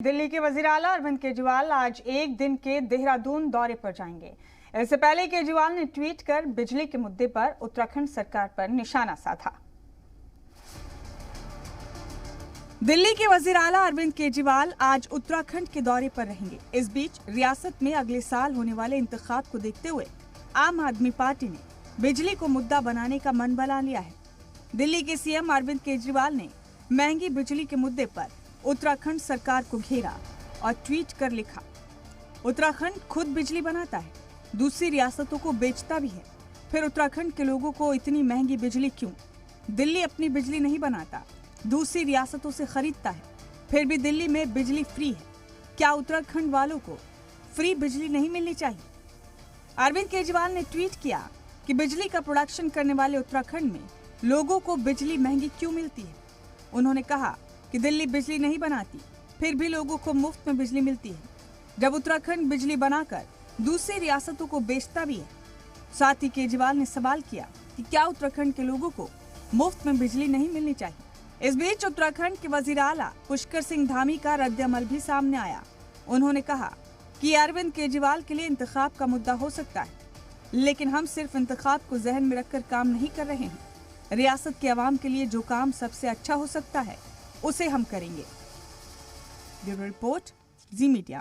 दिल्ली के वजीर आला अरविंद केजरीवाल आज एक दिन के देहरादून दौरे पर जाएंगे। इससे पहले केजरीवाल ने ट्वीट कर बिजली के मुद्दे पर उत्तराखंड सरकार पर निशाना साधा। दिल्ली के वजीर आला अरविंद केजरीवाल आज उत्तराखंड के दौरे पर रहेंगे। इस बीच रियासत में अगले साल होने वाले इंतखाब को देखते हुए आम आदमी पार्टी ने बिजली को मुद्दा बनाने का मन बना लिया है। दिल्ली के सीएम अरविंद केजरीवाल ने महंगी बिजली के मुद्दे पर उत्तराखंड सरकार को घेरा और ट्वीट कर लिखा, उत्तराखंड खुद बिजली बनाता है, दूसरी रियासतों को बेचता भी है, फिर उत्तराखंड के लोगों को इतनी महंगी बिजली क्यों? दिल्ली अपनी बिजली नहीं बनाता, दूसरी रियासतों से खरीदता है, फिर भी दिल्ली में बिजली फ्री है। क्या उत्तराखंड वालों को फ्री बिजली नहीं मिलनी चाहिए? अरविंद केजरीवाल ने ट्वीट किया कि बिजली का प्रोडक्शन करने वाले उत्तराखंड में लोगों को बिजली महंगी क्यों मिलती है। उन्होंने कहा कि दिल्ली बिजली नहीं बनाती, फिर भी लोगों को मुफ्त में बिजली मिलती है, जब उत्तराखंड बिजली बनाकर दूसरी रियासतों को बेचता भी है। साथ ही केजरीवाल ने सवाल किया कि क्या उत्तराखंड के लोगों को मुफ्त में बिजली नहीं मिलनी चाहिए। इस बीच उत्तराखंड के वजीर आला पुष्कर सिंह धामी का रद्द-ए-अमल भी सामने आया। उन्होंने कहा कि अरविंद केजरीवाल के लिए इंतखाब का मुद्दा हो सकता है, लेकिन हम सिर्फ इंतखाब को जहन में रखकर काम नहीं कर रहे हैं। रियासत के अवाम के लिए जो काम सबसे अच्छा हो सकता है उसे हम करेंगे। ब्यूरो रिपोर्ट, जी मीडिया।